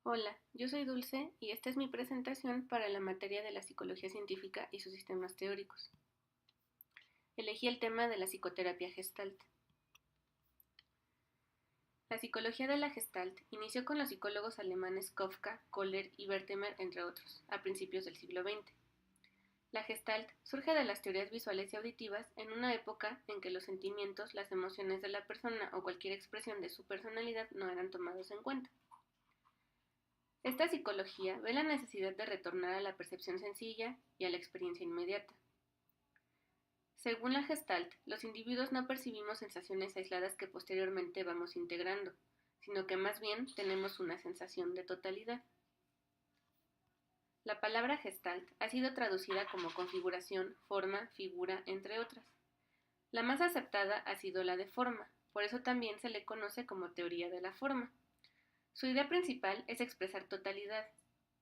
Hola, yo soy Dulce y esta es mi presentación para la materia de la psicología científica y sus sistemas teóricos. Elegí el tema de la psicoterapia Gestalt. La psicología de la Gestalt inició con los psicólogos alemanes Kafka, Kohler y Wertheimer, entre otros, a principios del siglo XX. La Gestalt surge de las teorías visuales y auditivas en una época en que los sentimientos, las emociones de la persona o cualquier expresión de su personalidad no eran tomados en cuenta. Esta psicología ve la necesidad de retornar a la percepción sencilla y a la experiencia inmediata. Según la Gestalt, los individuos no percibimos sensaciones aisladas que posteriormente vamos integrando, sino que más bien tenemos una sensación de totalidad. La palabra Gestalt ha sido traducida como configuración, forma, figura, entre otras. La más aceptada ha sido la de forma, por eso también se le conoce como teoría de la forma. Su idea principal es expresar totalidad,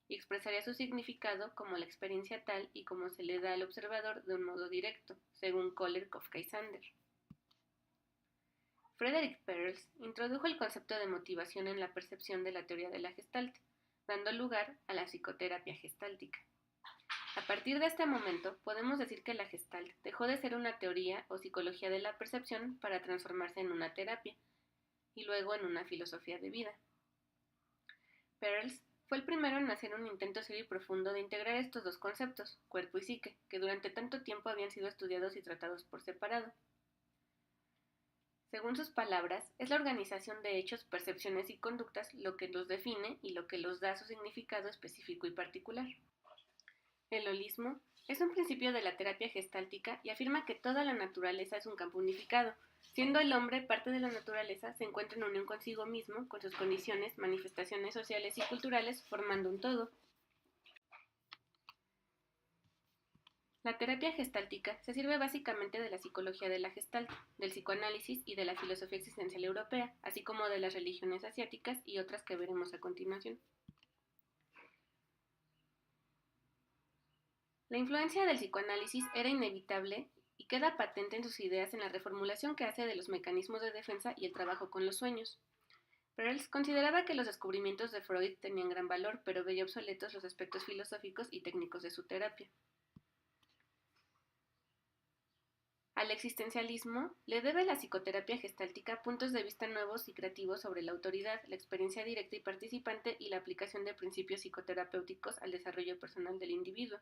y expresaría su significado como la experiencia tal y como se le da al observador de un modo directo, según Kohler, Kafka y Sander. Frederick Perls introdujo el concepto de motivación en la percepción de la teoría de la Gestalt, dando lugar a la psicoterapia gestáltica. A partir de este momento, podemos decir que la Gestalt dejó de ser una teoría o psicología de la percepción para transformarse en una terapia, y luego en una filosofía de vida. Perls fue el primero en hacer un intento serio y profundo de integrar estos dos conceptos, cuerpo y psique, que durante tanto tiempo habían sido estudiados y tratados por separado. Según sus palabras, es la organización de hechos, percepciones y conductas lo que los define y lo que los da su significado específico y particular. El holismo es un principio de la terapia gestáltica y afirma que toda la naturaleza es un campo unificado. Siendo el hombre parte de la naturaleza, se encuentra en unión consigo mismo, con sus condiciones, manifestaciones sociales y culturales, formando un todo. La terapia gestáltica se sirve básicamente de la psicología de la Gestalt, del psicoanálisis y de la filosofía existencial europea, así como de las religiones asiáticas y otras que veremos a continuación. La influencia del psicoanálisis era inevitable y queda patente en sus ideas en la reformulación que hace de los mecanismos de defensa y el trabajo con los sueños. Perls consideraba que los descubrimientos de Freud tenían gran valor, pero veía obsoletos los aspectos filosóficos y técnicos de su terapia. Al existencialismo le debe la psicoterapia gestáltica puntos de vista nuevos y creativos sobre la autoridad, la experiencia directa y participante y la aplicación de principios psicoterapéuticos al desarrollo personal del individuo.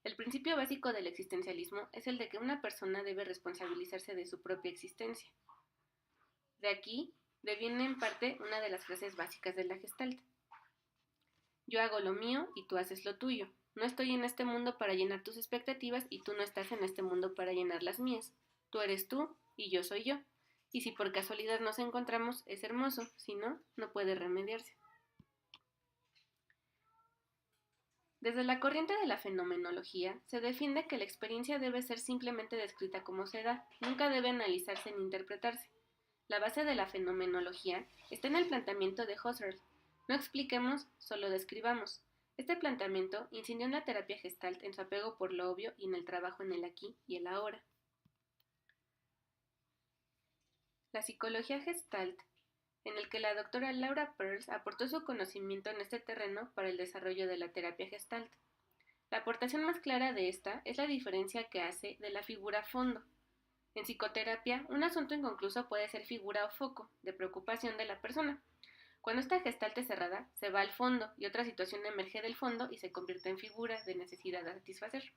El principio básico del existencialismo es el de que una persona debe responsabilizarse de su propia existencia. De aquí deviene en parte una de las frases básicas de la Gestalt. Yo hago lo mío y tú haces lo tuyo. No estoy en este mundo para llenar tus expectativas y tú no estás en este mundo para llenar las mías. Tú eres tú y yo soy yo. Y si por casualidad nos encontramos, es hermoso. Si no, no puede remediarse. Desde la corriente de la fenomenología, se defiende que la experiencia debe ser simplemente descrita como se da, nunca debe analizarse ni interpretarse. La base de la fenomenología está en el planteamiento de Husserl. No expliquemos, solo describamos. Este planteamiento incidió en la terapia Gestalt en su apego por lo obvio y en el trabajo en el aquí y el ahora. La psicología Gestalt, en el que la doctora Laura Perls aportó su conocimiento en este terreno para el desarrollo de la terapia Gestalt. La aportación más clara de esta es la diferencia que hace de la figura fondo. En psicoterapia, un asunto inconcluso puede ser figura o foco de preocupación de la persona. Cuando esta gestalt es cerrada, se va al fondo y otra situación emerge del fondo y se convierte en figura de necesidad a satisfacer.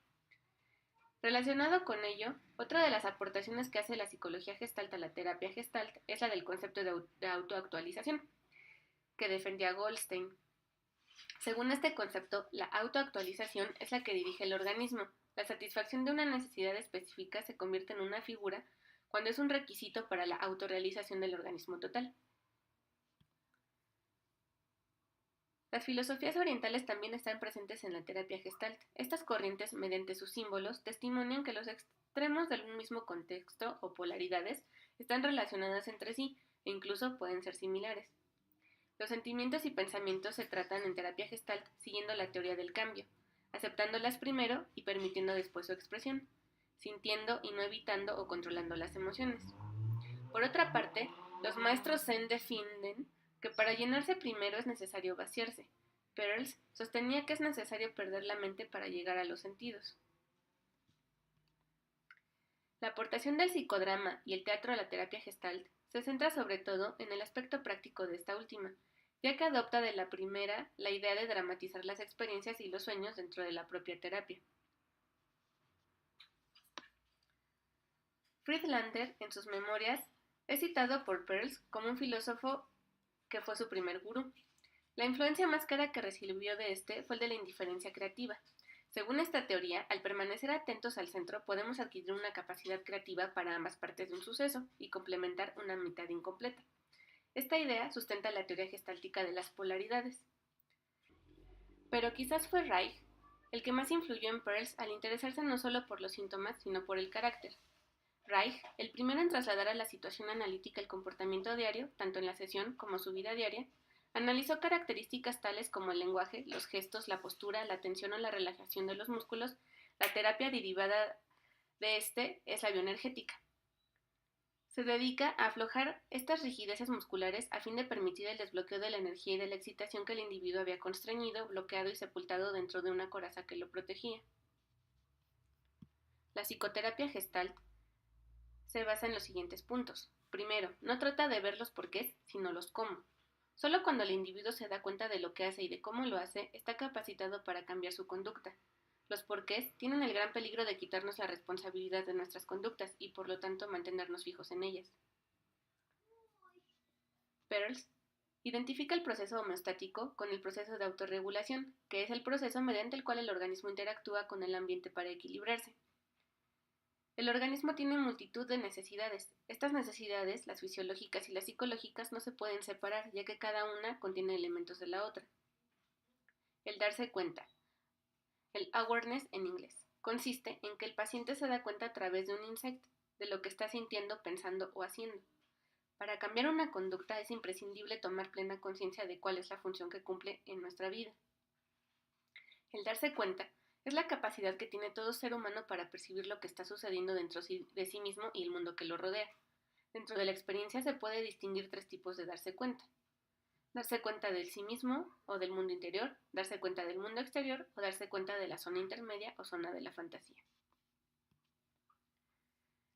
Relacionado con ello, otra de las aportaciones que hace la psicología gestalt a la terapia gestalt es la del concepto de autoactualización, que defendía Goldstein. Según este concepto, la autoactualización es la que dirige el organismo. La satisfacción de una necesidad específica se convierte en una figura cuando es un requisito para la autorrealización del organismo total. Las filosofías orientales también están presentes en la terapia gestalt. Estas corrientes, mediante sus símbolos, testimonian que los extremos de un mismo contexto o polaridades están relacionadas entre sí e incluso pueden ser similares. Los sentimientos y pensamientos se tratan en terapia gestalt siguiendo la teoría del cambio, aceptándolas primero y permitiendo después su expresión, sintiendo y no evitando o controlando las emociones. Por otra parte, los maestros Zen defienden que para llenarse primero es necesario vaciarse. Peirce sostenía que es necesario perder la mente para llegar a los sentidos. La aportación del psicodrama y el teatro a la terapia Gestalt se centra sobre todo en el aspecto práctico de esta última, ya que adopta de la primera la idea de dramatizar las experiencias y los sueños dentro de la propia terapia. Friedlander, en sus memorias, es citado por Peirce como un filósofo que fue su primer gurú. La influencia más cara que recibió de este fue el de la indiferencia creativa. Según esta teoría, al permanecer atentos al centro podemos adquirir una capacidad creativa para ambas partes de un suceso y complementar una mitad incompleta. Esta idea sustenta la teoría gestáltica de las polaridades. Pero quizás fue Reich el que más influyó en Peirce al interesarse no solo por los síntomas, sino por el carácter. Reich, el primero en trasladar a la situación analítica el comportamiento diario, tanto en la sesión como su vida diaria, analizó características tales como el lenguaje, los gestos, la postura, la tensión o la relajación de los músculos. La terapia derivada de este es la bioenergética. Se dedica a aflojar estas rigideces musculares a fin de permitir el desbloqueo de la energía y de la excitación que el individuo había constreñido, bloqueado y sepultado dentro de una coraza que lo protegía. La psicoterapia Gestalt se basa en los siguientes puntos. Primero, no trata de ver los porqués, sino los cómo. Solo cuando el individuo se da cuenta de lo que hace y de cómo lo hace, está capacitado para cambiar su conducta. Los porqués tienen el gran peligro de quitarnos la responsabilidad de nuestras conductas y por lo tanto mantenernos fijos en ellas. Peirce identifica el proceso homeostático con el proceso de autorregulación, que es el proceso mediante el cual el organismo interactúa con el ambiente para equilibrarse. El organismo tiene multitud de necesidades. Estas necesidades, las fisiológicas y las psicológicas, no se pueden separar, ya que cada una contiene elementos de la otra. El darse cuenta, el awareness en inglés, consiste en que el paciente se da cuenta a través de un insight de lo que está sintiendo, pensando o haciendo. Para cambiar una conducta es imprescindible tomar plena conciencia de cuál es la función que cumple en nuestra vida. El darse cuenta es la capacidad que tiene todo ser humano para percibir lo que está sucediendo dentro de sí mismo y el mundo que lo rodea. Dentro de la experiencia se puede distinguir tres tipos de darse cuenta. Darse cuenta del sí mismo o del mundo interior, darse cuenta del mundo exterior o darse cuenta de la zona intermedia o zona de la fantasía.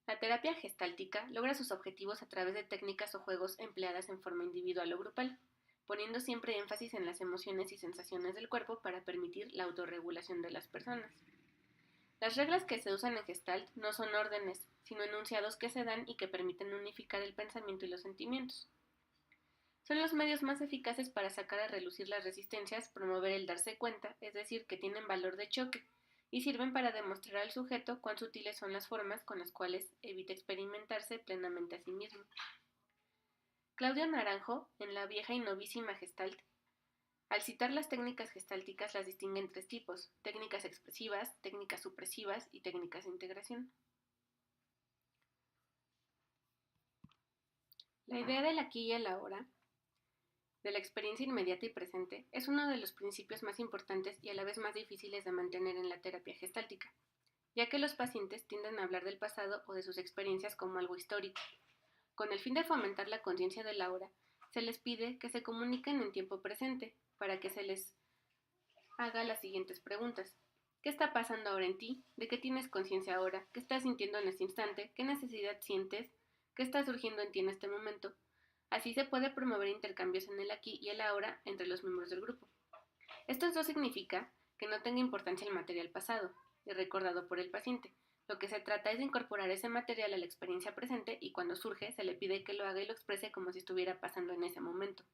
La terapia gestáltica logra sus objetivos a través de técnicas o juegos empleadas en forma individual o grupal, poniendo siempre énfasis en las emociones y sensaciones del cuerpo para permitir la autorregulación de las personas. Las reglas que se usan en Gestalt no son órdenes, sino enunciados que se dan y que permiten unificar el pensamiento y los sentimientos. Son los medios más eficaces para sacar a relucir las resistencias, promover el darse cuenta, es decir, que tienen valor de choque, y sirven para demostrar al sujeto cuán sutiles son las formas con las cuales evita experimentarse plenamente a sí mismo. Claudio Naranjo, en la vieja y novísima Gestalt, al citar las técnicas gestálticas las distingue en tres tipos: técnicas expresivas, técnicas supresivas y técnicas de integración. La idea del aquí y el ahora, de la experiencia inmediata y presente, es uno de los principios más importantes y a la vez más difíciles de mantener en la terapia gestáltica, ya que los pacientes tienden a hablar del pasado o de sus experiencias como algo histórico. Con el fin de fomentar la conciencia del ahora, se les pide que se comuniquen en tiempo presente, para que se les haga las siguientes preguntas. ¿Qué está pasando ahora en ti? ¿De qué tienes conciencia ahora? ¿Qué estás sintiendo en este instante? ¿Qué necesidad sientes? ¿Qué está surgiendo en ti en este momento? Así se puede promover intercambios en el aquí y el ahora entre los miembros del grupo. Esto no significa que no tenga importancia el material pasado y recordado por el paciente. Lo que se trata es de incorporar ese material a la experiencia presente y cuando surge se le pide que lo haga y lo exprese como si estuviera pasando en ese momento.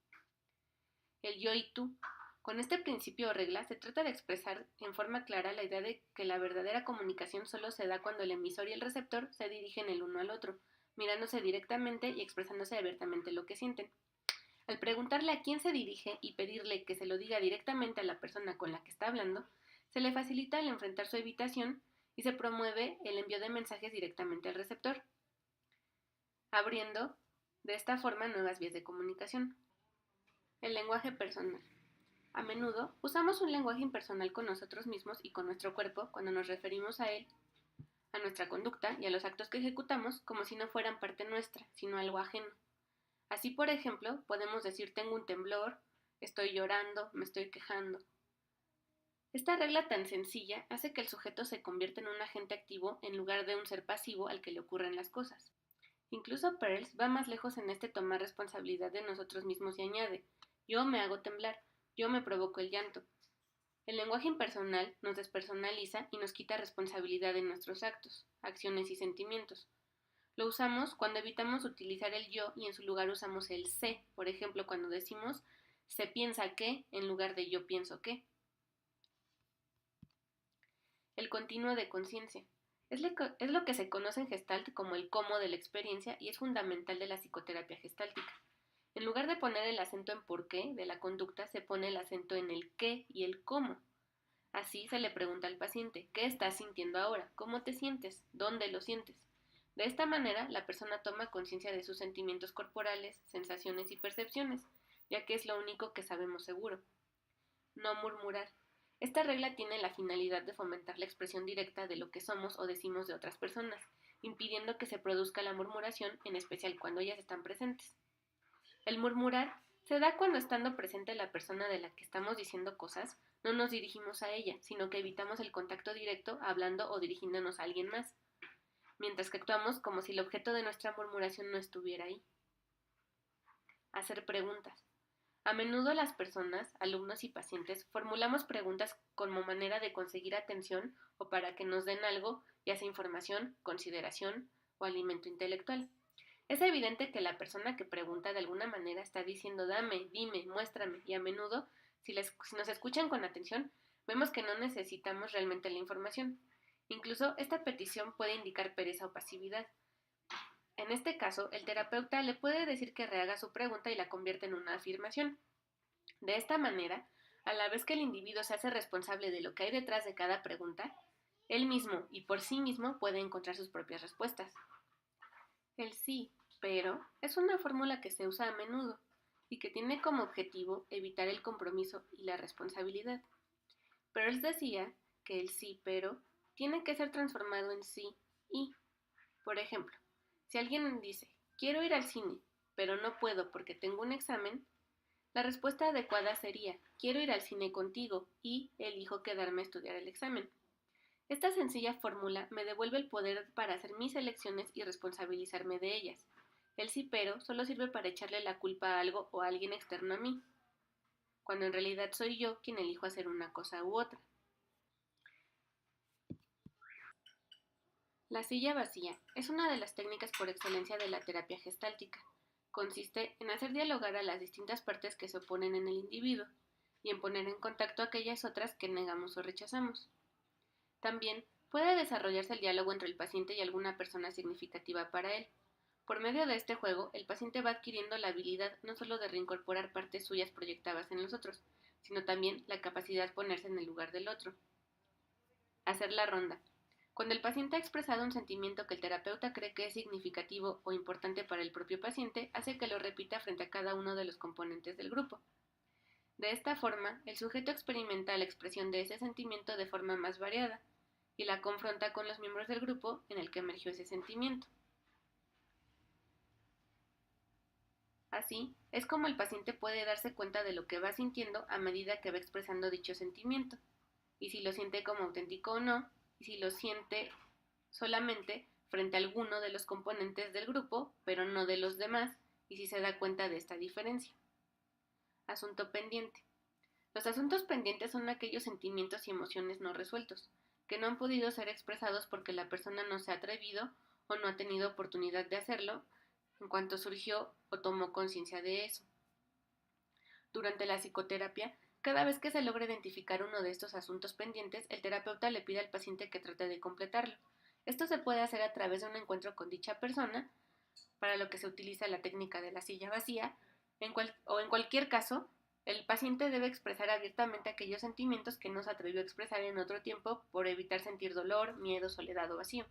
El yo y tú. Con este principio o regla se trata de expresar en forma clara la idea de que la verdadera comunicación solo se da cuando el emisor y el receptor se dirigen el uno al otro, mirándose directamente y expresándose abiertamente lo que sienten. Al preguntarle a quién se dirige y pedirle que se lo diga directamente a la persona con la que está hablando, se le facilita el enfrentar su evitación y se promueve el envío de mensajes directamente al receptor, abriendo de esta forma nuevas vías de comunicación. El lenguaje personal. A menudo usamos un lenguaje impersonal con nosotros mismos y con nuestro cuerpo cuando nos referimos a él, a nuestra conducta y a los actos que ejecutamos como si no fueran parte nuestra, sino algo ajeno. Así, por ejemplo, podemos decir tengo un temblor, estoy llorando, me estoy quejando. Esta regla tan sencilla hace que el sujeto se convierta en un agente activo en lugar de un ser pasivo al que le ocurren las cosas. Incluso Peirce va más lejos en este tomar responsabilidad de nosotros mismos y añade, yo me hago temblar, yo me provoco el llanto. El lenguaje impersonal nos despersonaliza y nos quita responsabilidad en nuestros actos, acciones y sentimientos. Lo usamos cuando evitamos utilizar el yo y en su lugar usamos el sé, por ejemplo, cuando decimos se piensa que en lugar de yo pienso que. El continuo de conciencia. Es lo que se conoce en Gestalt como el cómo de la experiencia y es fundamental de la psicoterapia gestáltica. En lugar de poner el acento en por qué de la conducta, se pone el acento en el qué y el cómo. Así se le pregunta al paciente, ¿qué estás sintiendo ahora? ¿Cómo te sientes? ¿Dónde lo sientes? De esta manera, la persona toma conciencia de sus sentimientos corporales, sensaciones y percepciones, ya que es lo único que sabemos seguro. No murmurar. Esta regla tiene la finalidad de fomentar la expresión directa de lo que somos o decimos de otras personas, impidiendo que se produzca la murmuración, en especial cuando ellas están presentes. El murmurar se da cuando estando presente la persona de la que estamos diciendo cosas, no nos dirigimos a ella, sino que evitamos el contacto directo hablando o dirigiéndonos a alguien más, mientras que actuamos como si el objeto de nuestra murmuración no estuviera ahí. Hacer preguntas. A menudo las personas, alumnos y pacientes, formulamos preguntas como manera de conseguir atención o para que nos den algo, ya sea información, consideración o alimento intelectual. Es evidente que la persona que pregunta de alguna manera está diciendo dame, dime, muéstrame y a menudo, si nos escuchan con atención, vemos que no necesitamos realmente la información. Incluso esta petición puede indicar pereza o pasividad. En este caso, el terapeuta le puede decir que rehaga su pregunta y la convierte en una afirmación. De esta manera, a la vez que el individuo se hace responsable de lo que hay detrás de cada pregunta, él mismo y por sí mismo puede encontrar sus propias respuestas. El sí, pero es una fórmula que se usa a menudo y que tiene como objetivo evitar el compromiso y la responsabilidad. Peirce decía que el sí, pero tiene que ser transformado en sí y. Por ejemplo, si alguien dice, quiero ir al cine, pero no puedo porque tengo un examen, la respuesta adecuada sería, quiero ir al cine contigo y elijo quedarme a estudiar el examen. Esta sencilla fórmula me devuelve el poder para hacer mis elecciones y responsabilizarme de ellas. El sí pero solo sirve para echarle la culpa a algo o a alguien externo a mí, cuando en realidad soy yo quien elijo hacer una cosa u otra. La silla vacía es una de las técnicas por excelencia de la terapia gestáltica. Consiste en hacer dialogar a las distintas partes que se oponen en el individuo y en poner en contacto a aquellas otras que negamos o rechazamos. También puede desarrollarse el diálogo entre el paciente y alguna persona significativa para él. Por medio de este juego, el paciente va adquiriendo la habilidad no solo de reincorporar partes suyas proyectadas en los otros, sino también la capacidad de ponerse en el lugar del otro. Hacer la ronda. Cuando el paciente ha expresado un sentimiento que el terapeuta cree que es significativo o importante para el propio paciente, hace que lo repita frente a cada uno de los componentes del grupo. De esta forma, el sujeto experimenta la expresión de ese sentimiento de forma más variada y la confronta con los miembros del grupo en el que emergió ese sentimiento. Así, es como el paciente puede darse cuenta de lo que va sintiendo a medida que va expresando dicho sentimiento, y si lo siente como auténtico o no, y si lo siente solamente frente a alguno de los componentes del grupo, pero no de los demás, y si se da cuenta de esta diferencia. Asunto pendiente. Los asuntos pendientes son aquellos sentimientos y emociones no resueltos, que no han podido ser expresados porque la persona no se ha atrevido o no ha tenido oportunidad de hacerlo en cuanto surgió o tomó conciencia de eso. Durante la psicoterapia, cada vez que se logra identificar uno de estos asuntos pendientes, el terapeuta le pide al paciente que trate de completarlo. Esto se puede hacer a través de un encuentro con dicha persona, para lo que se utiliza la técnica de la silla vacía, o en cualquier caso, el paciente debe expresar abiertamente aquellos sentimientos que no se atrevió a expresar en otro tiempo por evitar sentir dolor, miedo, soledad o vacío.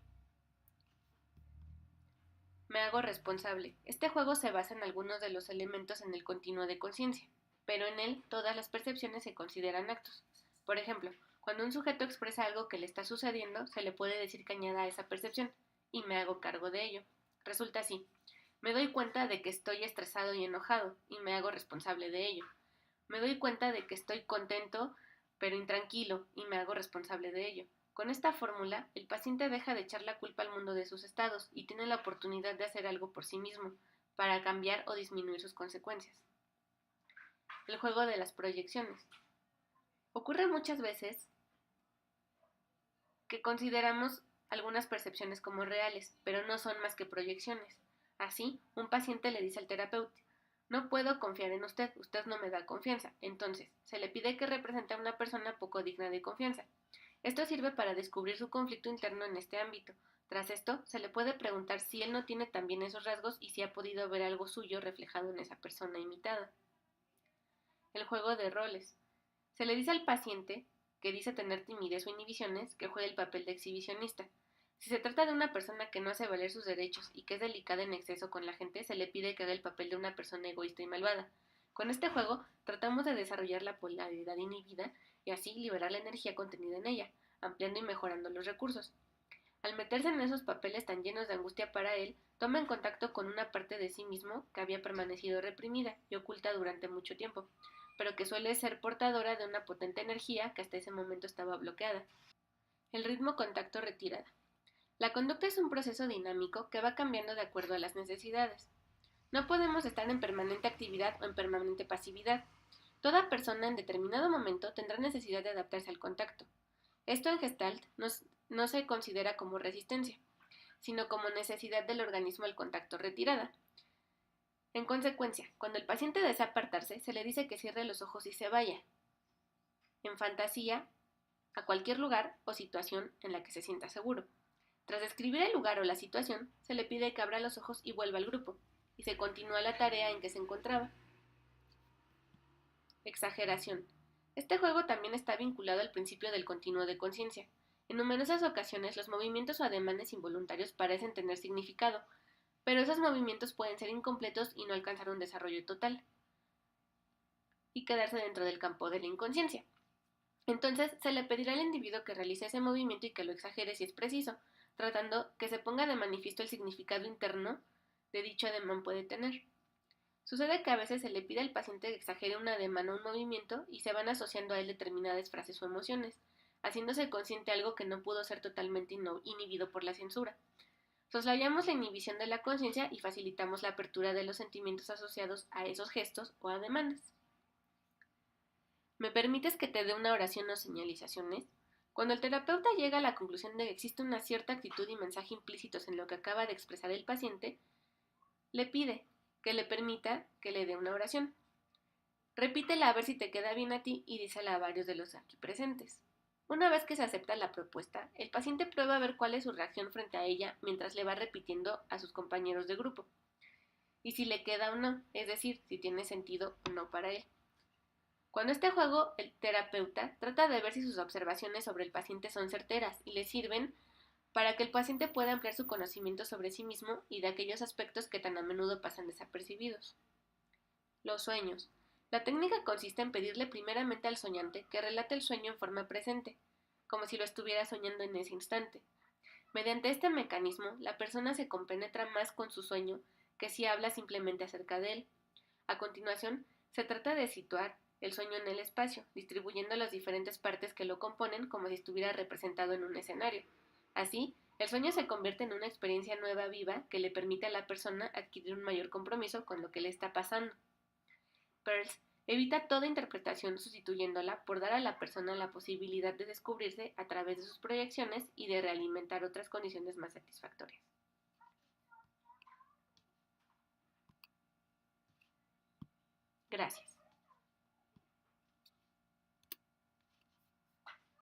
Me hago responsable. Este juego se basa en algunos de los elementos en el continuo de conciencia, pero en él todas las percepciones se consideran actos. Por ejemplo, cuando un sujeto expresa algo que le está sucediendo, se le puede decir que añada a esa percepción, y me hago cargo de ello. Resulta así. Me doy cuenta de que estoy estresado y enojado y me hago responsable de ello. Me doy cuenta de que estoy contento pero intranquilo y me hago responsable de ello. Con esta fórmula, el paciente deja de echar la culpa al mundo de sus estados y tiene la oportunidad de hacer algo por sí mismo para cambiar o disminuir sus consecuencias. El juego de las proyecciones. Ocurre muchas veces que consideramos algunas percepciones como reales, pero no son más que proyecciones. Así, un paciente le dice al terapeuta: no puedo confiar en usted, usted no me da confianza. Entonces, se le pide que represente a una persona poco digna de confianza. Esto sirve para descubrir su conflicto interno en este ámbito. Tras esto, se le puede preguntar si él no tiene también esos rasgos y si ha podido ver algo suyo reflejado en esa persona imitada. El juego de roles. Se le dice al paciente, que dice tener timidez o inhibiciones, que juegue el papel de exhibicionista. Si se trata de una persona que no hace valer sus derechos y que es delicada en exceso con la gente, se le pide que haga el papel de una persona egoísta y malvada. Con este juego tratamos de desarrollar la polaridad inhibida y así liberar la energía contenida en ella, ampliando y mejorando los recursos. Al meterse en esos papeles tan llenos de angustia para él, toma en contacto con una parte de sí mismo que había permanecido reprimida y oculta durante mucho tiempo, pero que suele ser portadora de una potente energía que hasta ese momento estaba bloqueada. El ritmo contacto retirada. La conducta es un proceso dinámico que va cambiando de acuerdo a las necesidades. No podemos estar en permanente actividad o en permanente pasividad. Toda persona en determinado momento tendrá necesidad de adaptarse al contacto. Esto en Gestalt no se considera como resistencia, sino como necesidad del organismo al contacto retirada. En consecuencia, cuando el paciente desea apartarse, se le dice que cierre los ojos y se vaya, en fantasía, a cualquier lugar o situación en la que se sienta seguro. Tras describir el lugar o la situación, se le pide que abra los ojos y vuelva al grupo, y se continúa la tarea en que se encontraba. Exageración. Este juego también está vinculado al principio del continuo de conciencia. En numerosas ocasiones los movimientos o ademanes involuntarios parecen tener significado, pero esos movimientos pueden ser incompletos y no alcanzar un desarrollo total, y quedarse dentro del campo de la inconsciencia. Entonces se le pedirá al individuo que realice ese movimiento y que lo exagere si es preciso, tratando que se ponga de manifiesto el significado interno de dicho ademán puede tener. Sucede que a veces se le pide al paciente que exagere un ademán o un movimiento y se van asociando a él determinadas frases o emociones, haciéndose consciente algo que no pudo ser totalmente inhibido por la censura. Soslayamos la inhibición de la conciencia y facilitamos la apertura de los sentimientos asociados a esos gestos o ademanes. ¿Me permites que te dé una oración o señalizaciones? Cuando el terapeuta llega a la conclusión de que existe una cierta actitud y mensaje implícitos en lo que acaba de expresar el paciente, le pide que le permita que le dé una oración. Repítela a ver si te queda bien a ti y dísela a varios de los aquí presentes. Una vez que se acepta la propuesta, el paciente prueba a ver cuál es su reacción frente a ella mientras le va repitiendo a sus compañeros de grupo, y si le queda o no, es decir, si tiene sentido o no para él. Cuando este juego, el terapeuta trata de ver si sus observaciones sobre el paciente son certeras y le sirven para que el paciente pueda ampliar su conocimiento sobre sí mismo y de aquellos aspectos que tan a menudo pasan desapercibidos. Los sueños. La técnica consiste en pedirle primeramente al soñante que relate el sueño en forma presente, como si lo estuviera soñando en ese instante. Mediante este mecanismo, la persona se compenetra más con su sueño que si habla simplemente acerca de él. A continuación, se trata de situar el sueño en el espacio, distribuyendo las diferentes partes que lo componen como si estuviera representado en un escenario. Así, el sueño se convierte en una experiencia nueva viva que le permite a la persona adquirir un mayor compromiso con lo que le está pasando. Peirce evita toda interpretación sustituyéndola por dar a la persona la posibilidad de descubrirse a través de sus proyecciones y de realimentar otras condiciones más satisfactorias. Gracias.